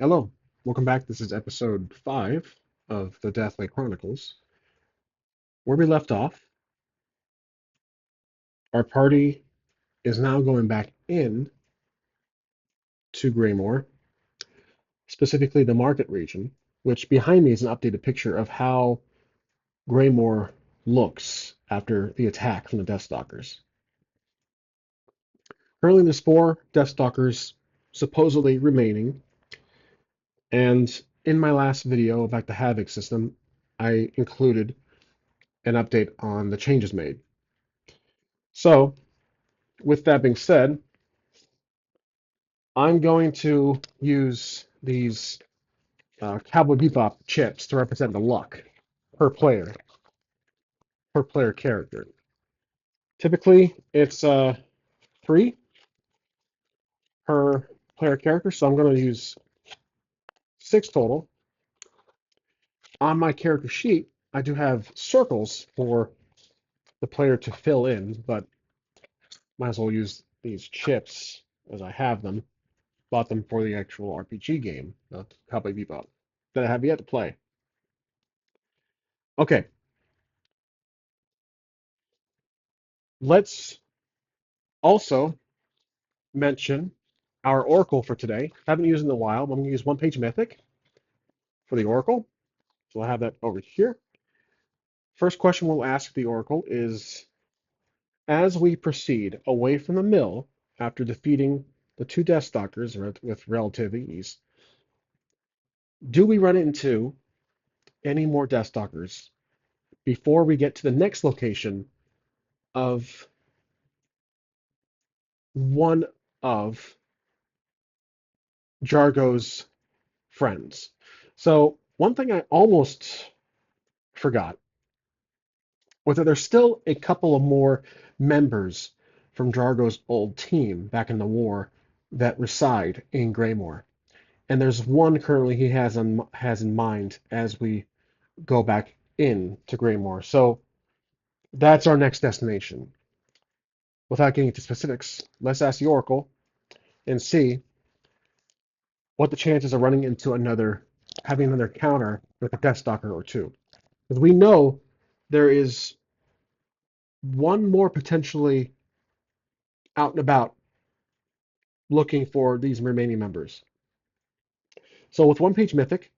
Hello, welcome back. This is episode 5 of the Chronicles. Where we left off, our party is now going back in to Greymore, specifically the market region, which behind me is an updated picture of how Greymore looks after the attack from the Deathstalkers. Currently, there's 4 Deathstalkers supposedly remaining, and in my last video about the Havoc system, I included an update on the changes made. So, with that being said, I'm going to use these Cowboy Bebop chips to represent the luck per player, per player character. Typically, it's 3 per player character, so I'm going to use 6 total. On my character sheet, I do have circles for the player to fill in, but might as well use these chips as I have them. Bought them for the actual RPG game, Cowboy Bebop, that I have yet to play. Okay, let's also mention our Oracle for today. Haven't used it in a while, but I'm going to use One Page Mythic for the Oracle. So I'll have that over here. First question we'll ask the Oracle is, as we proceed away from the mill after defeating the 2 Deathstalkers with relative ease, do we run into any more Deathstalkers before we get to the next location of one of Jargo's friends? So one thing I almost forgot was that there's still a couple of more members from Jargo's old team back in the war that reside in Greymore. And there's one currently he has in mind as we go back in to Greymore. So that's our next destination. Without getting into specifics, let's ask the Oracle and see what the chances of running into having another counter with a Deathstalker or two. Because we know there is one more potentially out and about looking for these remaining members. So with One Page Mythic,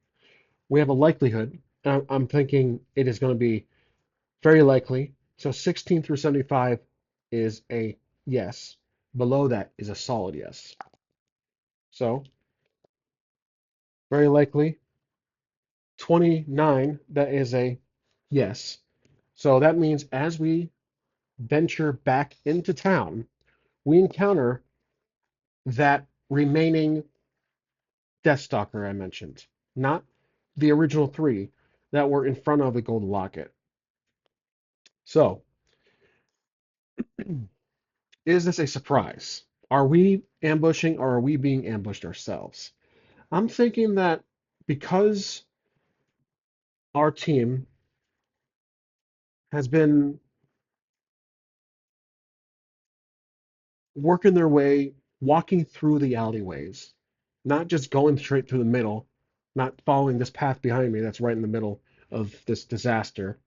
we have a likelihood. I'm thinking it is going to be very likely. So 16 through 75 is a yes. Below that is a solid yes. So very likely 29, that is a yes. So that means as we venture back into town, we encounter that remaining Deathstalker I mentioned, not the original 3 that were in front of the gold locket. So, is this a surprise? Are we ambushing or are we being ambushed ourselves? I'm thinking that because our team has been working their way, walking through the alleyways, not just going straight through the middle, not following this path behind me that's right in the middle of this disaster,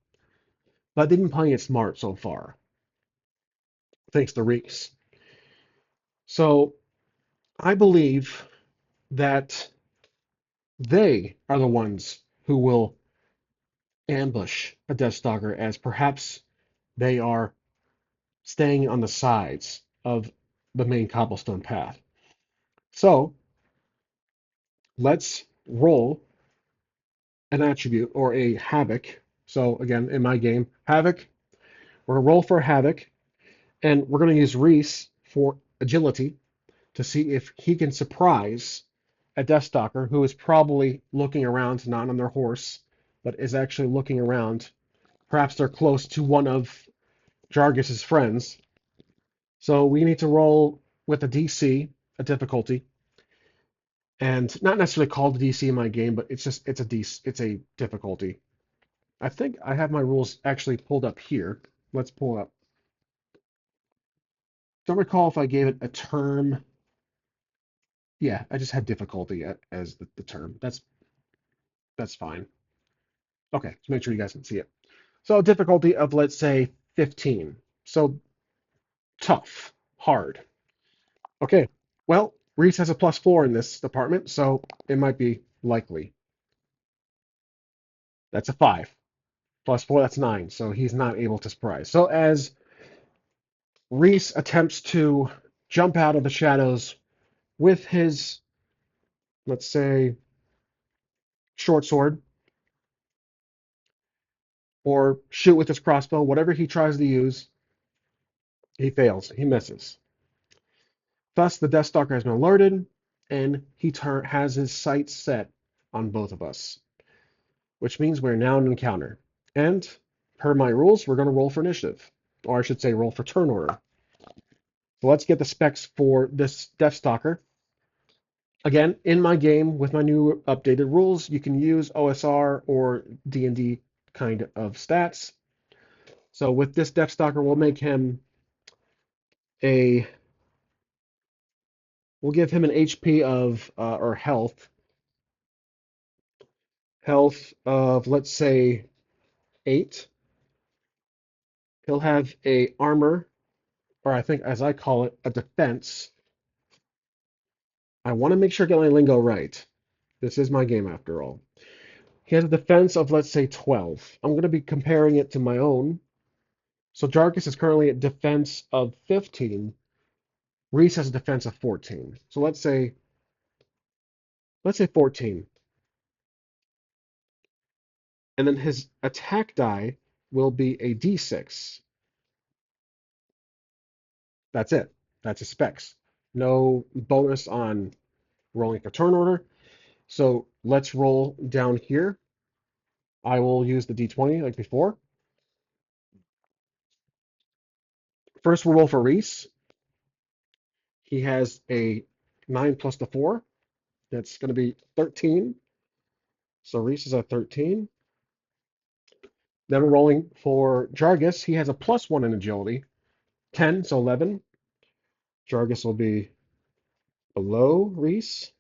but they've been playing it smart so far, thanks to Reese. So I believe that they are the ones who will ambush a Deathstalker as perhaps they are staying on the sides of the main cobblestone path. So let's roll an attribute or a Havoc. So again, in my game, Havoc, we're going to roll for Havoc, and we're going to use Reese for agility to see if he can surprise a Deathstalker who is probably looking around, not on their horse, but is actually looking around. Perhaps they're close to one of Jargus's friends. So we need to roll with a DC, a difficulty, and not necessarily called a DC in my game, but it's a difficulty. I think I have my rules actually pulled up here. Let's pull up. Don't recall if I gave it a term Yeah, I just had difficulty as the term. That's fine. Okay, so make sure you guys can see it. So difficulty of let's say 15. So tough, hard. Okay. Well, Reese has a +4 in this department, so it might be likely. That's a 5. +4, that's 9. So he's not able to surprise. So as Reese attempts to jump out of the shadows with his, let's say, short sword, or shoot with his crossbow, whatever he tries to use, he fails. He misses. Thus, the Deathstalker has been alerted, and he has his sights set on both of us, which means we're now in an encounter. And per my rules, we're going to roll for initiative, or I should say, roll for turn order. So let's get the specs for this Deathstalker. Again, in my game with my new updated rules, you can use OSR or D&D kind of stats. So with this Deathstalker, a we'll give him an HP of or health of let's say 8. He'll have a armor, or I think as I call it, a defense. I want to make sure I get my lingo right. This is my game after all. He has a defense of let's say 12. I'm going to be comparing it to my own. So Jarkus is currently at defense of 15. Reese has a defense of 14. So let's say 14. And then his attack die will be a d6. That's it. That's his specs. No bonus on rolling for turn order. So let's roll down here. I will use the d20 like before. First, we'll roll for Reese. He has a 9 plus the 4. That's going to be 13. So Reese is at 13. Then we're rolling for Jargus. He has a +1 in agility. 10, so 11. Jargus will be below Reese.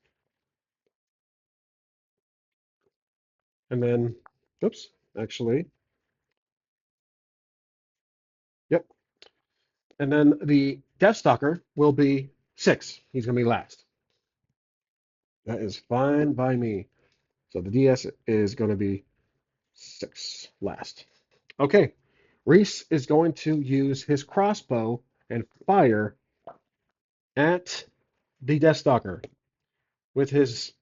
And then, oops, actually, yep. And then the Deathstalker will be 6. He's going to be last. That is fine by me. So the DS is going to be 6 last. Okay. Reese is going to use his crossbow and fire at the Deathstalker with his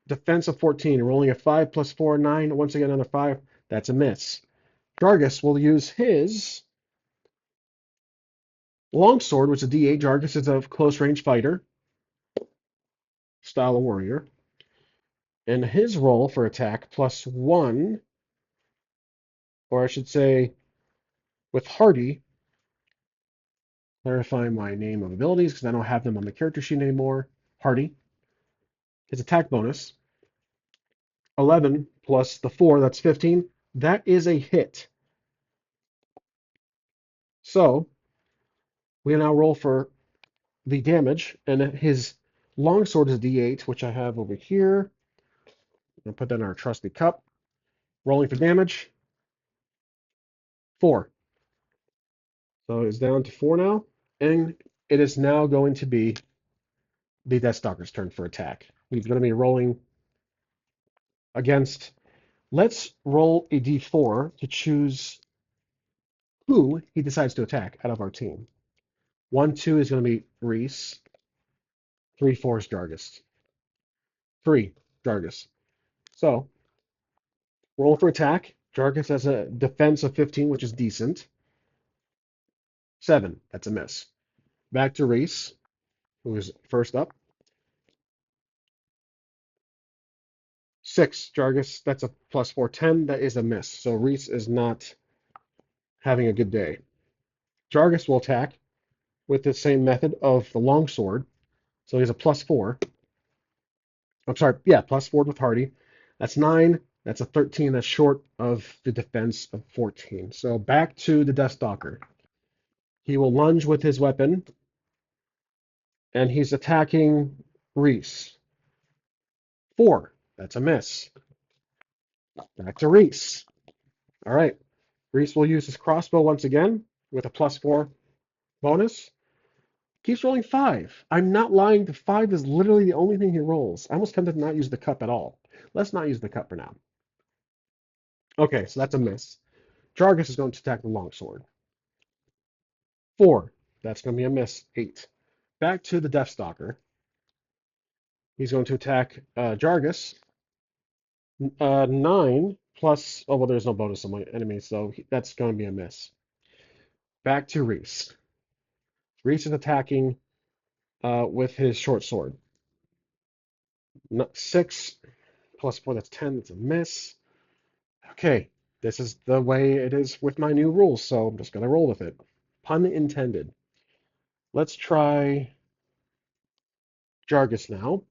defense of 14, rolling a 5 plus 4, 9. Once again, another 5. That's a miss. Jargus will use his longsword, which is a D8. Jargus is a close range fighter, style of warrior. And his roll for attack +1, or I should say, with Hardy, clarifying my name of abilities because I don't have them on the character sheet anymore. Hardy, his attack bonus, 11 plus the 4, that's 15. That is a hit. So we now roll for the damage, and his longsword is D8, which I have over here. I'll put that in our trusty cup. Rolling for damage, 4. So it's down to 4 now, and it is now going to be the Deathstalker's turn for attack. He's going to be rolling against. Let's roll a d4 to choose who he decides to attack out of our team. 1, 2 is going to be Reese. 3, 4 is Jargus. 3, Jargus. So roll for attack. Jargus has a defense of 15, which is decent. 7, that's a miss. Back to Reese, who is first up. 6, Jargus, that's a +4, 10. That is a miss. So Reese is not having a good day. Jargus will attack with the same method of the longsword. So he has a +4. I'm sorry, yeah, +4 with Hardy. That's 9. That's a 13. That's short of the defense of 14. So back to the Deathstalker. He will lunge with his weapon, and he's attacking. Reese. 4. That's a miss. Back to Reese. All right. Reese will use his crossbow once again with a +4 bonus. Keeps rolling 5. I'm not lying. The 5 is literally the only thing he rolls. I almost tempted to not use the cup at all. Let's not use the cup for now. Okay, so that's a miss. Jargus is going to attack the longsword. 4. That's going to be a miss. 8. Back to the Deathstalker. He's going to attack Jargus. 9 plus. Oh, well, there's no bonus on my enemy, so that's going to be a miss. Back to Reese. Reese is attacking with his short sword. 6 plus 4, that's 10. That's a miss. Okay, this is the way it is with my new rules, so I'm just going to roll with it. Pun intended. Let's try Jargus now.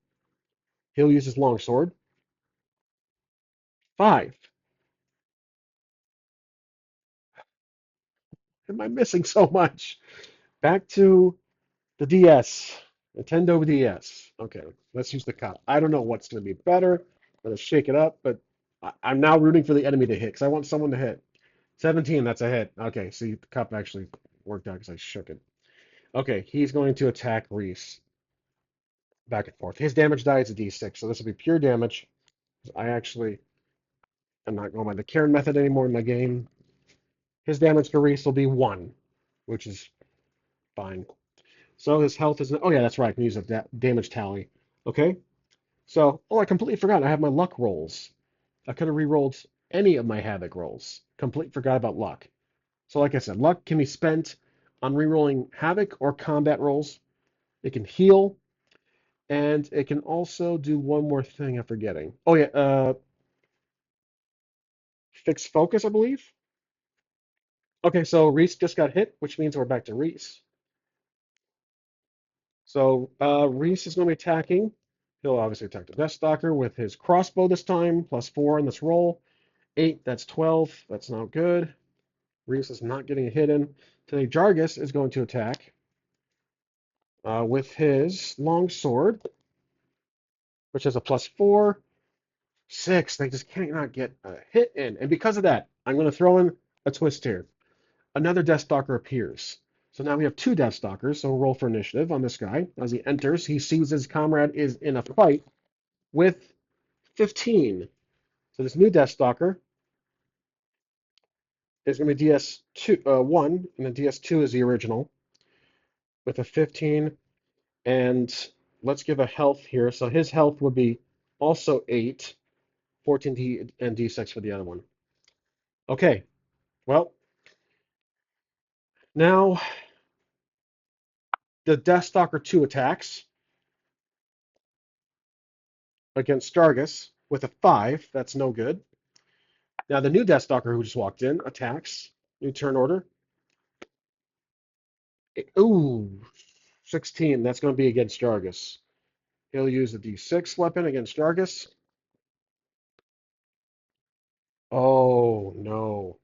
He'll use his longsword. 5. Am I missing so much? Back to the DS. Nintendo DS. Okay, let's use the cup. I don't know what's going to be better. I'm going to shake it up, but I'm now rooting for the enemy to hit because I want someone to hit. 17, that's a hit. Okay, see, the cup actually worked out because I shook it. Okay, he's going to attack Reese. Back and forth. His damage die is a d6, so this will be pure damage. I actually am not going by the Karen method anymore in my game. His damage to Reese will be 1, which is fine. So his health is... Oh, yeah, that's right. I can use a damage tally. Okay. So, I completely forgot. I have my luck rolls. I could have re-rolled any of my Havoc rolls. Completely forgot about luck. So, like I said, luck can be spent on re-rolling Havoc or combat rolls. It can heal, and it can also do one more thing I'm forgetting. Oh, yeah, fix focus, I believe. Okay, so Reese just got hit, which means we're back to Reese. So Reese is going to be attacking. He'll obviously attack the Deathstalker with his crossbow this time, +4 in this roll. 8, that's 12. That's not good. Reese is not getting a hit in. Today, Jargus is going to attack with his long sword, which has a +4. 6. They just cannot get a hit in. And because of that, I'm going to throw in a twist here. Another Deathstalker appears. So now we have 2 Deathstalkers, so we'll roll for initiative on this guy. As he enters, he sees his comrade is in a fight with 15. So this new Deathstalker is going to be DS2, 1, and then DS2 is the original with a 15. And let's give a health here. So his health would be also 8, 14D and D6 for the other one. Okay, well, now the Deathstalker 2 attacks against Stargus with a 5. That's no good. Now the new Deathstalker who just walked in attacks. New turn order. Ooh, 16. That's going to be against Jargus. He'll use the D6 weapon against Jargus. Oh, no.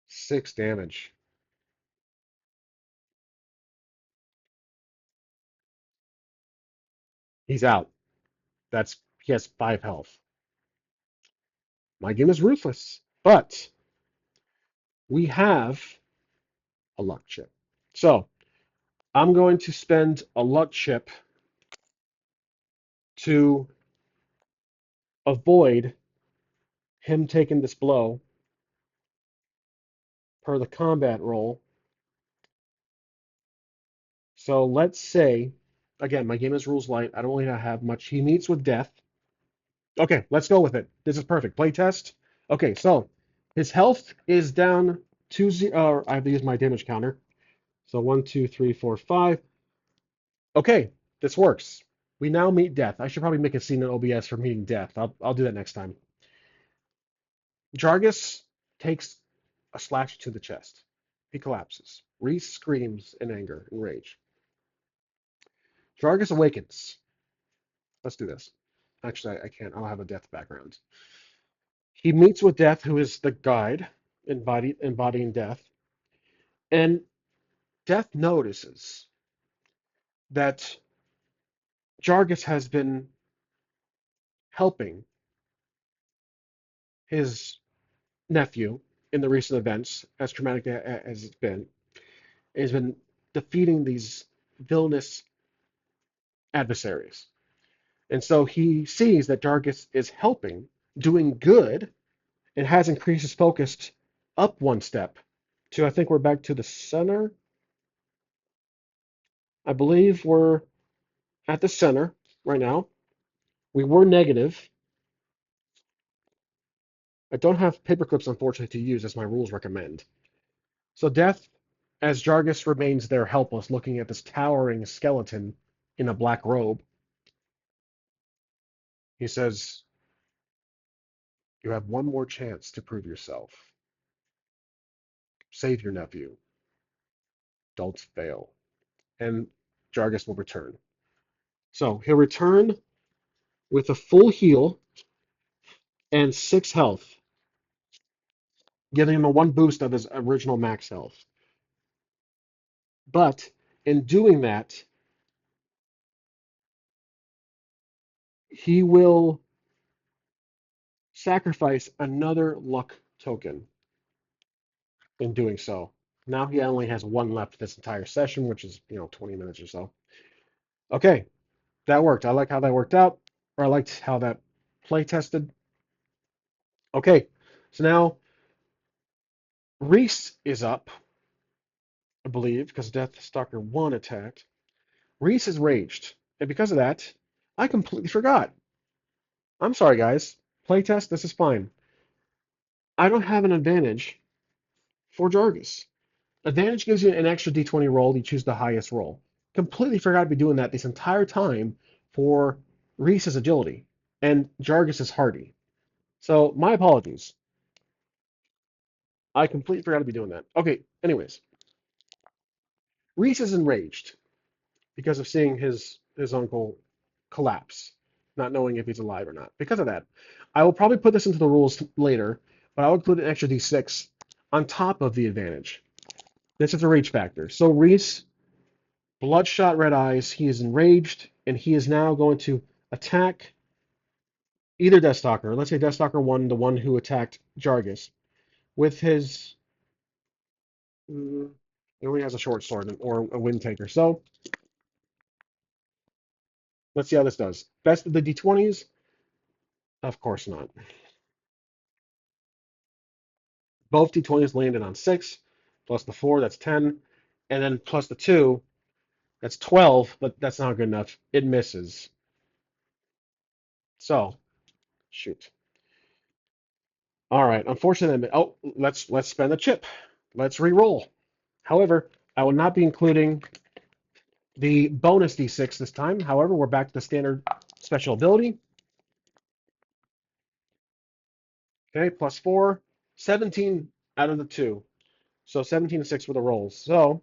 6 damage. He's out. He has 5 health. My game is ruthless, but we have a luck chip. So I'm going to spend a luck chip to avoid him taking this blow per the combat roll. So let's say, again, my game is rules light. I don't really have much. He meets with death. Okay, let's go with it. This is perfect. Play test. Okay, so his health is down to 0. I have to use my damage counter. So 1, 2, 3, 4, 5. Okay, this works. We now meet death. I should probably make a scene in OBS for meeting death. I'll do that next time. Jargus takes a slash to the chest. He collapses. Reese screams in anger and rage. Jargus awakens. Let's do this. Actually, I can't. I'll have a death background. He meets with Death, who is the guide embodying Death, and Death notices that Jargus has been helping his nephew in the recent events, as traumatic as it's been, has been defeating these villainous adversaries. And so he sees that Jargus is helping, doing good, and has increased his focus up one step to, I think we're back to the center. I believe we're at the center right now. We were negative. I don't have paper clips, unfortunately, to use as my rules recommend. So Death, as Jargus remains there helpless, looking at this towering skeleton in a black robe, he says, "You have one more chance to prove yourself. Save your nephew. Don't fail." And Jargus will return. So he'll return with a full heal and 6 health, giving him a one boost of his original max health. But in doing that, he will sacrifice another luck token in doing so. Now he only has one left this entire session, which is, 20 minutes or so. Okay, that worked. I like how that worked out, or I liked how that play tested. Okay, so now Reese is up, I believe, because Deathstalker 1 attacked. Reese is raged, and because of that, I completely forgot. I'm sorry, guys. Playtest, this is fine. I don't have an advantage for Jargus. Advantage gives you an extra d20 roll. You choose the highest roll. Completely forgot to be doing that this entire time for Reese's agility and Jargus's hardy. So my apologies. I completely forgot to be doing that. Okay, anyways. Reese is enraged because of seeing his uncle collapse, not knowing if he's alive or not. Because of that, I will probably put this into the rules later, but I'll include an extra d6 on top of the advantage. This is a rage factor. So Reese, bloodshot red eyes, he is enraged, and he is now going to attack either Deathstalker. Let's say Deathstalker 1, the one who attacked Jargus, with his. He only has a short sword or a wind taker. So let's see how this does. Best of the d20s? Of course not. Both d20s landed on 6, plus the 4, that's 10, and then plus the 2, that's 12, but that's not good enough. It misses. So, shoot. All right, unfortunately, oh, let's spend the chip. Let's re-roll. However, I will not be including the bonus d6 this time. However, we're back to the standard special ability. Okay, plus 4, 17 out of the 2. So 17 and 6 for the rolls. So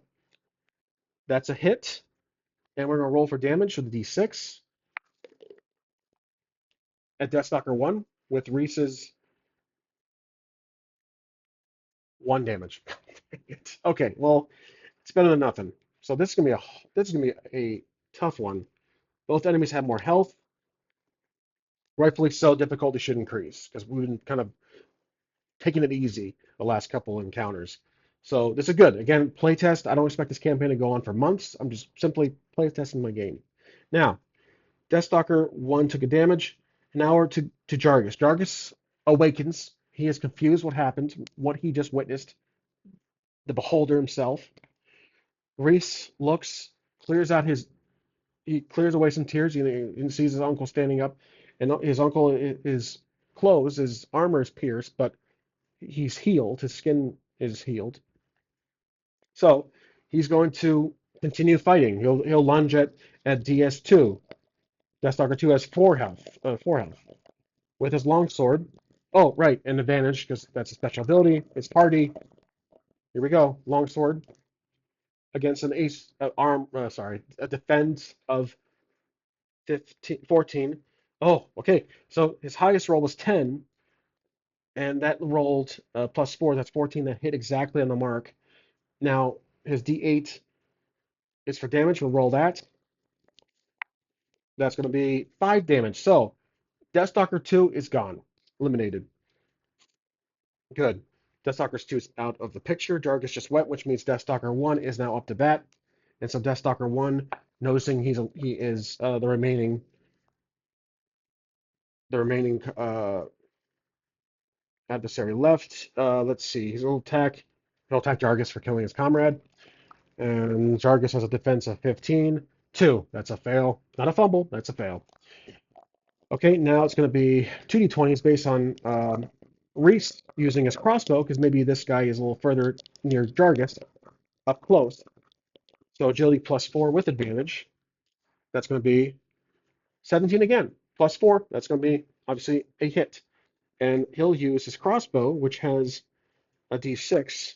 that's a hit, and we're going to roll for damage for the d6 at Deathstalker 1 with Reese's 1 damage. Okay, well, it's better than nothing. So this is gonna be a tough one. Both enemies have more health. Rightfully so, difficulty should increase because we've been kind of taking it easy the last couple encounters. So this is good. Again, playtest. I don't expect this campaign to go on for months. I'm just simply playtesting my game. Now, Deathstalker 1 took a damage. Now we're to Jargus. Jargus awakens. He is confused what happened, what he just witnessed, the beholder himself. Reese looks, clears out his, he clears away some tears. He sees his uncle standing up, and his uncle is clothes, his armor is pierced, but he's healed. His skin is healed. So he's going to continue fighting. He'll lunge at DS2. Deathstalker 2 has 4 health, 4 health with his longsword. Oh, right, an advantage because that's a special ability. It's party. Here we go. Longsword against an ace arm. Sorry, a defense of 15, 14. Oh, okay. So his highest roll was 10, and that rolled plus 4. That's 14. That hit exactly on the mark. Now his D8 is for damage. We'll roll that. That's going to be 5 damage. So Deathstalker 2 is gone. Eliminated. Good. Deathstalker 2 is out of the picture. Jargus just went, which means Deathstalker 1 is now up to bat. And so Deathstalker 1, noticing he is the remaining adversary left. Let's see. He'll attack Jargus for killing his comrade. And Jargus has a defense of 15. 2. That's a fail. Not a fumble. That's a fail. Okay, now it's going to be 2d20s based on Reese using his crossbow, because maybe this guy is a little further near Jargus, up close. So agility +4 with advantage. That's going to be 17 again. +4. That's going to be, obviously, a hit. And he'll use his crossbow, which has a d6,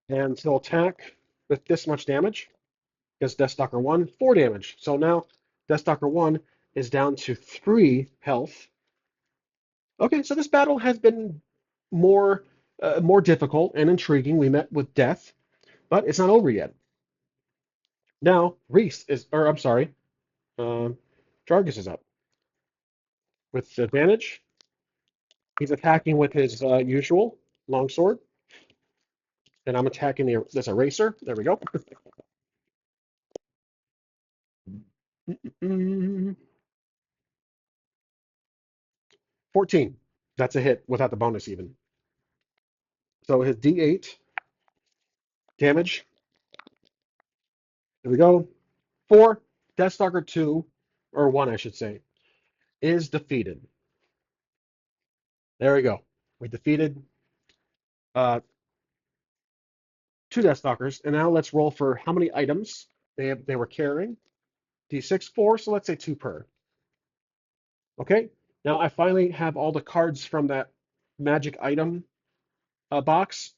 and he'll attack with this much damage against Deathstalker 1, 4 damage. So now Deathstalker 1 is down to 3 health. Okay, so this battle has been more difficult and intriguing. We met with death, but it's not over yet. Now Reese is, or I'm sorry, uh, Jargus is up with advantage. He's attacking with his usual longsword, and I'm attacking this eraser. There we go. 14. That's a hit without the bonus even. So his D8 damage. There we go. 4. Deathstalker 2, or 1, I should say, is defeated. There we go. We defeated uh, 2 Deathstalkers, and now let's roll for how many items they were carrying. D6, 4, so let's say 2 per. Okay. Now I finally have all the cards from that magic item box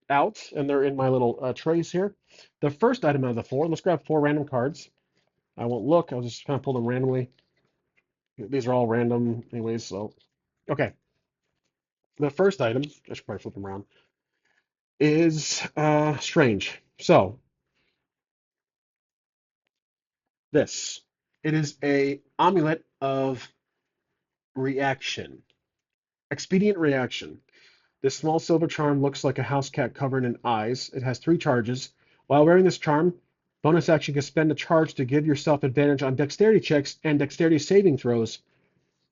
out, and they're in my little trays here. The first item out of the 4, let's grab 4 random cards. I won't look. I'll just kind of pull them randomly. These are all random anyways, so. Okay. The first item, I should probably flip them around, is strange. So, this. It is a amulet of reaction. Expedient reaction. This small silver charm looks like a house cat covered in eyes. It has 3 charges. While wearing this charm, bonus action can spend a charge to give yourself advantage on dexterity checks and dexterity saving throws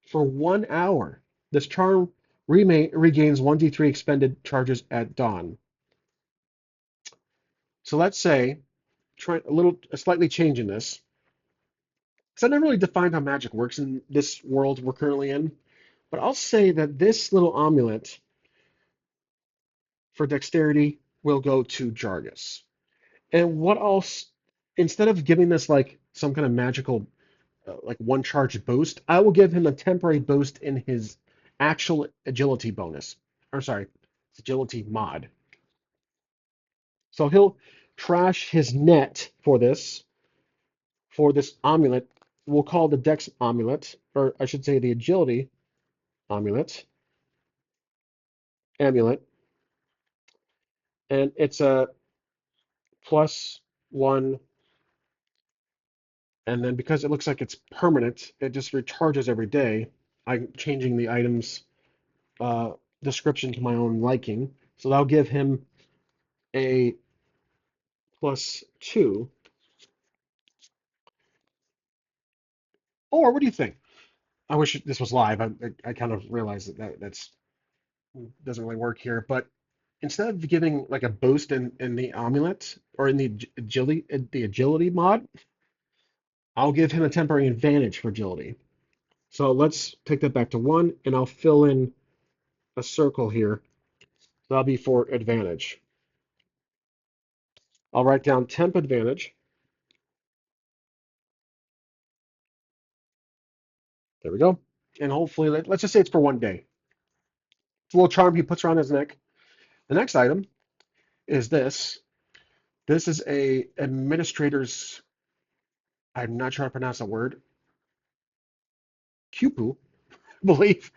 for 1 hour. This charm regains 1d3 expended charges at dawn. So let's say, try a slightly changing this. So I never really defined how magic works in this world we're currently in, but I'll say that this little amulet for dexterity will go to Jargus. And what else? Instead of giving this like some kind of magical, like 1 charge boost, I will give him a temporary boost in his actual agility bonus. Or sorry, agility mod. So he'll trash his net for this amulet. We'll call the Dex amulet, or I should say the agility amulet, and it's a +1. And then because it looks like it's permanent, it just recharges every day. I'm changing the item's uh, description to my own liking. So that'll give him a +2. Or what do you think? I wish this was live. I kind of realized that's doesn't really work here. But instead of giving like a boost in the amulet or in the agility mod, I'll give him a temporary advantage for agility. So let's take that back to 1, and I'll fill in a circle here. So that'll be for advantage. I'll write down temp advantage. There we go. And hopefully, let's just say it's for 1 day. It's a little charm he puts around his neck. The next item is this. This is a administrator's, I'm not sure how to pronounce the word, cupu, I believe,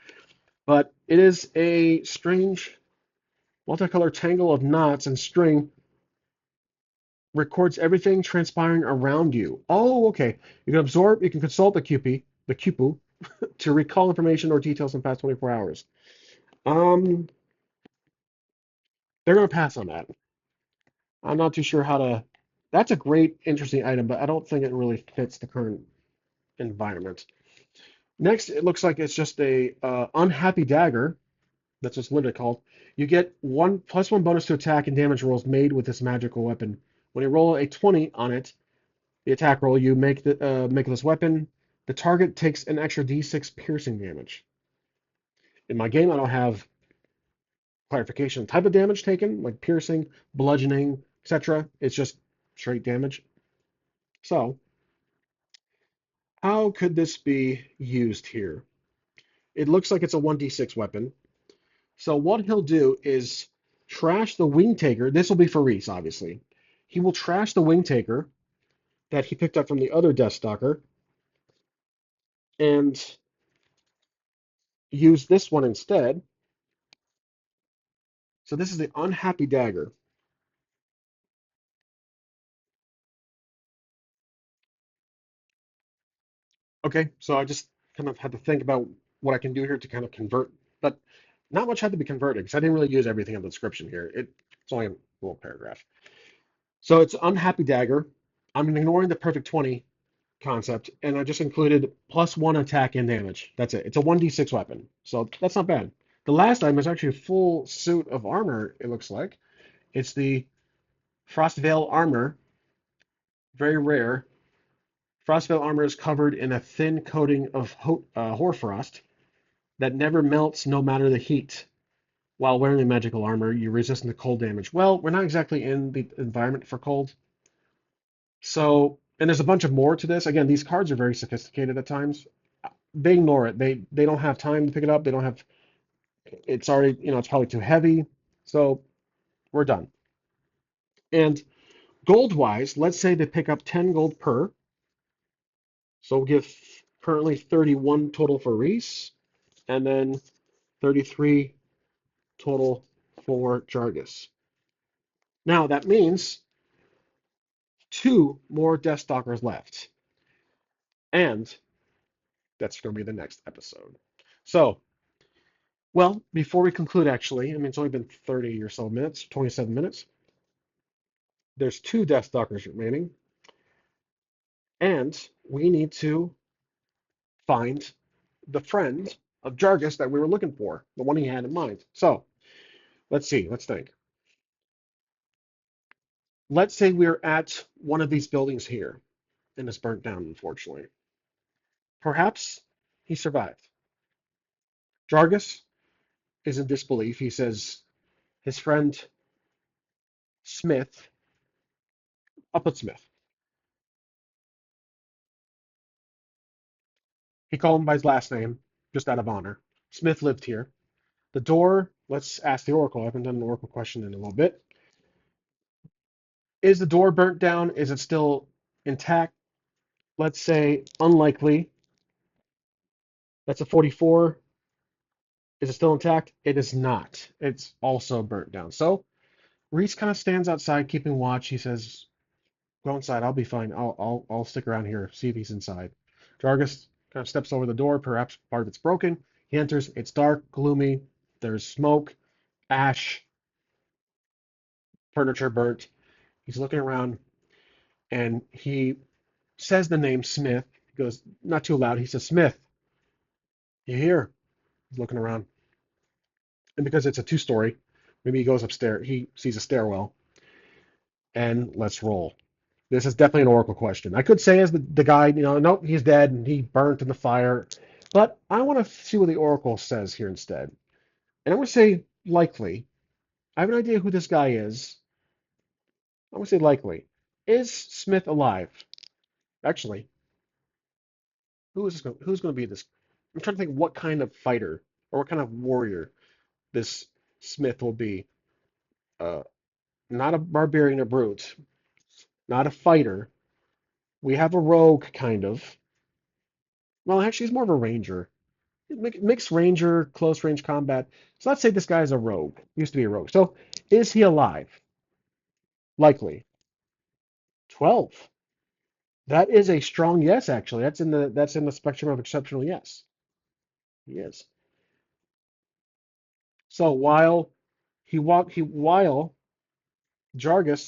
but it is a strange multicolored tangle of knots and string records everything transpiring around you. Oh, okay. You can absorb, you can consult the QPU, to recall information or details in the past 24 hours. Um, they're going to pass on that. I'm not too sure how to. That's a great, interesting item, but I don't think it really fits the current environment. Next, it looks like it's just a unhappy dagger. That's what's literally called. You get one plus one bonus to attack and damage rolls made with this magical weapon. When you roll a 20 on it, the attack roll, you make this weapon. The target takes an extra D6 piercing damage. In my game, I don't have clarification type of damage taken, like piercing, bludgeoning, etc. It's just straight damage. So, how could this be used here? It looks like it's a 1d6 weapon. So what he'll do is trash the wing taker. This will be for Reese, obviously. He will trash the wing taker that he picked up from the other Deathstalker and use this one instead. So this is the unhappy dagger. Okay, so I just kind of had to think about what I can do here to kind of convert, but not much had to be converted because I didn't really use everything in the description here. It's only a little paragraph. So it's unhappy dagger. I'm ignoring the perfect 20 concept, and I just included plus one attack and damage. That's it. It's a 1d6 weapon, so that's not bad. The last item is actually a full suit of armor, it looks like. It's the Frostveil armor, very rare. Frostveil armor is covered in a thin coating of hoarfrost that never melts no matter the heat. While wearing the magical armor, you're resistant to cold damage. Well, we're not exactly in the environment for cold. So, and there's a bunch of more to this. Again, these cards are very sophisticated at times. They ignore it. They don't have time to pick it up. They don't have. It's already, it's probably too heavy. So we're done. And gold wise, let's say they pick up 10 gold per. So we'll give currently 31 total for Reese, and then 33 total for Jargus. Now that means two more Deathstalkers left, and that's going to be the next episode. So, well, before we conclude, actually, I mean, it's only been 30 or so minutes, 27 minutes. There's two Deathstalkers remaining, and we need to find the friend of Jargus that we were looking for, the one he had in mind. So, let's see, let's think. Let's say we're at one of these buildings here, and it's burnt down, unfortunately. Perhaps he survived. Jargus is in disbelief. He says his friend Smith, I'll put Smith. He called him by his last name, just out of honor. Smith lived here. The door, let's ask the Oracle. I haven't done an Oracle question in a little bit. Is the door burnt down? Is it still intact? Let's say unlikely. That's a 44. Is it still intact? It is not. It's also burnt down. So Reese kind of stands outside, keeping watch. He says, "Go inside. I'll be fine. I'll stick around here, see if he's inside." Jargus kind of steps over the door. Perhaps part of it's broken. He enters. It's dark, gloomy. There's smoke, ash, furniture burnt. He's looking around, and he says the name Smith. He goes, not too loud. He says, "Smith, you here?" He's looking around, and because it's a two-story, maybe he goes upstairs. He sees a stairwell, and let's roll. This is definitely an Oracle question. I could say as the guy, nope, he's dead and he burnt in the fire, but I want to see what the Oracle says here instead. And I'm going to say likely. I have an idea who this guy is. I'm going to say likely. Is Smith alive? Actually, who's going to be this? I'm trying to think what kind of fighter or what kind of warrior this Smith will be. Uh, Not a barbarian or brute, not a fighter. We have a rogue kind of. Well, actually, he's more of a ranger. Mixed ranger, close range combat. So let's say this guy is a rogue. Used to be a rogue. So is he alive? Likely. 12. That is a strong yes, actually. That's in the spectrum of exceptional yes. He is. So while Jargus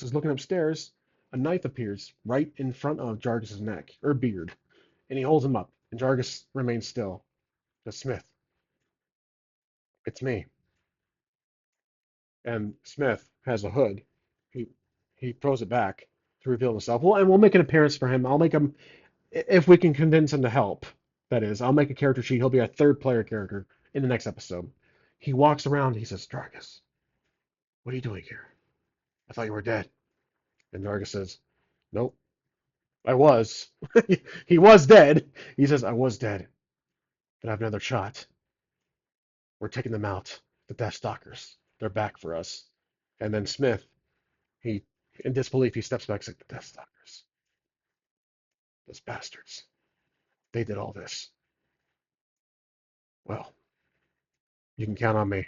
is looking upstairs, a knife appears right in front of Jargus's neck or beard, and he holds him up. And Jargus remains still. The Smith, it's me. And Smith has a hood. He he throws it back to reveal himself. Well, and we'll make an appearance for him. I'll make him if we can convince him to help. That is, I'll make a character sheet. He'll be a third player character in the next episode. He walks around. He says, "Jargus, what are you doing here? I thought you were dead." And Jargus says, "Nope, I was." He was dead. He says, "I was dead, but I have another shot. We're taking them out. The Deathstalkers. They're back for us." And then Smith, he, in disbelief, he steps back and says, "The Deathstalkers. Those bastards. They did all this. Well, you can count on me.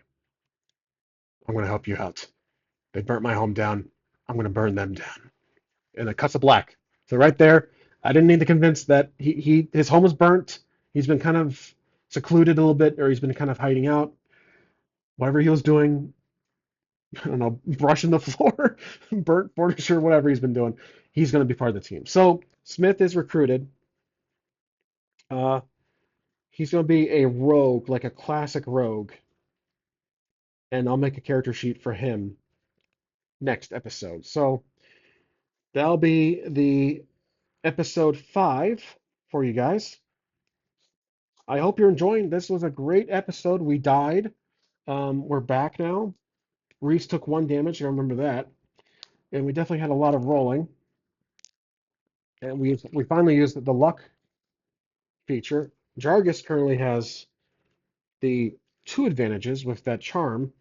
I'm going to help you out. They burnt my home down. I'm going to burn them down." And it cuts to black. So right there, I didn't need to convince that his home is burnt. He's been kind of secluded a little bit, or he's been kind of hiding out. Whatever he was doing, I don't know, brushing the floor, burnt furniture, whatever he's been doing, he's going to be part of the team. So Smith is recruited. Uh, he's going to be a rogue, like a classic rogue, and I'll make a character sheet for him next episode. So that'll be the episode 5 for you guys. I hope you're enjoying. This was a great episode. We died. We're back now. Reese took 1 damage. I remember that. And we definitely had a lot of rolling. And we finally used the luck feature. Jargus currently has the 2 advantages with that charm,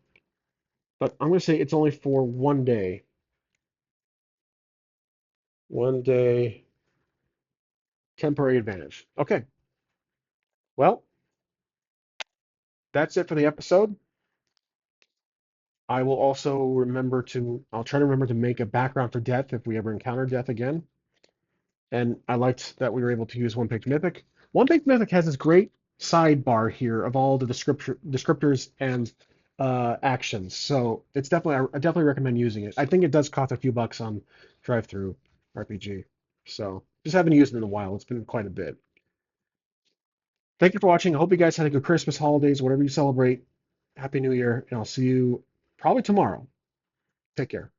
but I'm going to say it's only for 1 day. 1 day temporary advantage. Okay. Well, that's it for the episode. I'll try to remember to make a background for Death if we ever encounter Death again. And I liked that we were able to use One Page Mythic. One Page Mythic has this great sidebar here of all the descriptors and actions. So I definitely recommend using it. I think it does cost a few bucks on Drive-Thru RPG. So just haven't used it in a while. It's been quite a bit. Thank you for watching. I hope you guys had a good Christmas, holidays, whatever you celebrate. Happy New Year, and I'll see you probably tomorrow. Take care.